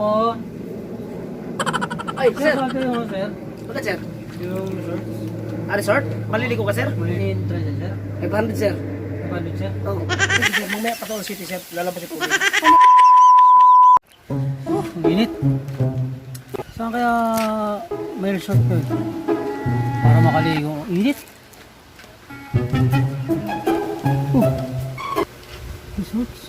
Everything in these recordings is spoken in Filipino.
Apo. Ay, sir. Sabi mo, sir. Bakit, sir? Yung resort. Resort? Maliligo ka, sir? Maliin treasure, sir. 500, sir. Kapalid, sir. Oo. Sige, sir. Mamaya Patol City, sir. Lalabas yung tubig. Oh, ang init. Saan kaya may resort ko eh? Para makaligo. Init. Oh. Resorts.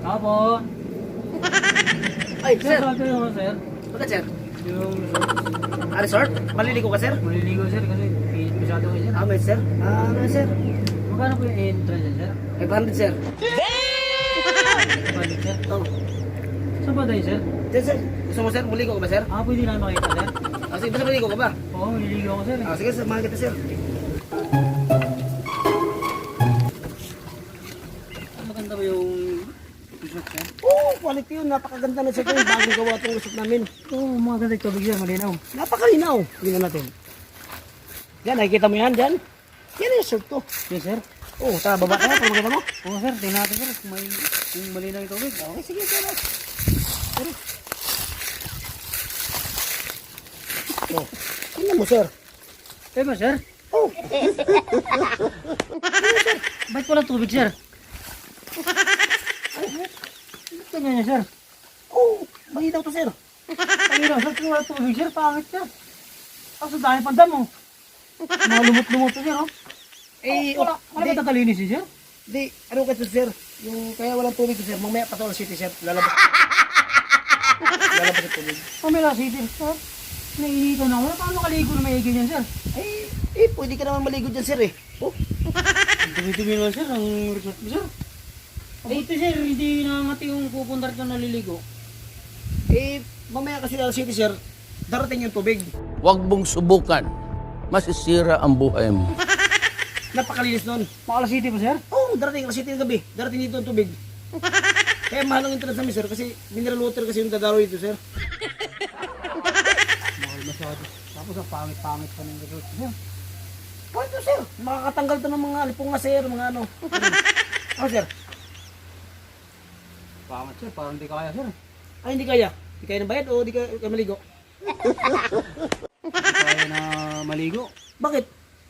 Apo. Ay, sir. Sabi mo, sir. Bakit, sir? Yung resort. Resort? Maliligo ka, sir? Maliligo, sir, kasi init masyado kayo, sir. May sir. Sir. Magkano po yung entrance, sir? 500, sir. Kapalid, sir. Oo. Saan ba tayo, sir? Sir. Gusto mo, sir? Maligo ka ba, sir? Pwede na makita, sir. Sige, basta maligo ka ba? Oo, maliligo ako, sir. Sige, sir. Mahal kita, sir. Maganda ba yung resort, sir? Oo, quality yun. Napakaganda na, sir. Yung bagong gawa itong resort namin. Oo, mga ganda yung tubig, sir. Malinaw. Napakalinaw. Tingnan natin. Yan, nakikita mo yan, dyan? Yan yung resort ko. Yes, sir. Oo, tara, baba ka. Kung maganda mo. Oo, sir. Tingnan natin, sir. Kung malinaw yung tubig. Okay, sige, sir. Oh, tingnan mo, sir. Eh ba, sir? Oh, Ba't walang tubig, sir? Ba't ganyan niya, sir? oh, malinaw to, sir. Ayun, sir. Kung walang tubig, sir, pangit, sir. Tapos ang dami pang damo. Mga lumot-lumot to, sir, oh. Wala ba tatalinis, sir? Di, ano kasi, sir? Yung, kaya walang tubig, sir. Mamaya Patol City, sir. Lalabas. Lalabas yung tubig. Pamela City, sir. Naiinitan na ako. Paano kaligo na may ganyan, sir? Pwede ka naman maligo dyan, sir, eh. Oh, Ang dumi-dumi naman, sir, ang resort mo, sir. Mabuti, sir, hindi namati yung pupunta rito naliligo. mamaya kasi Patol City, sir. Darating yung tubig. Huwag mong subukan. Masisira ang buhay mo. Napakalinis nun. Pakala City po, sir? Oo, darating Patol City ng gabi. Darating dito ang tubig. Kaya mahal ang internet namin, sir. Kasi mineral water kasi yung dadalo dito, sir. Mahal masyado. Tapos ang pangit-pangit pa ng resort, sir. Pwede, sir. Makakatanggal to ng mga alipunga, sir. Mga ano. Ano, sir? Pangit, sir. Parang hindi kaya, sir. Ay, hindi kaya. Hindi kaya ng bayad o hindi kaya maligo? Hindi kaya na maligo. Bakit?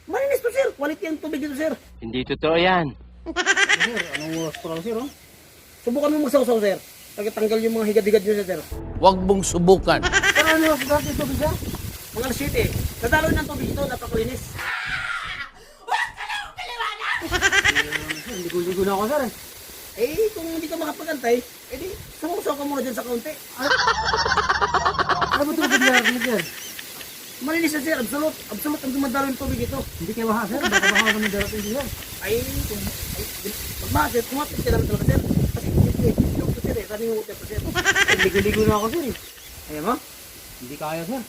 Malinis to, sir. Quality ang tubig dito, sir. Hindi totoo yan. Sir, anong oras pa lang, sir, oh? Subukan mo magsaw-saw, sir. Pagkatanggal yung mga higad-higad nyo, sir. Huwag mong subukan. Sir, ano oras pa lang yung tubig, sir? Mga alas 7. Nadalo ng tubig ito. Napakalinis. Sir, ligo-ligo na ako, sir, eh. Kung hindi ka makapagantay, edi sumusaw ka muna dyan sa kaunti. Ano ba ito na sir? Malinis na, sir. Absolute. Absolute ang dumadalo yung tubig ito. Hindi kayo baha, sir. Baka baha naman darating, sir. Pag bakit, kumapit ka naman talaga, sir. Kasi yung to, sir, running water to, sir. Ligo-ligo na ako, sir, eh. Ayan mo? Hindi kaya, sir.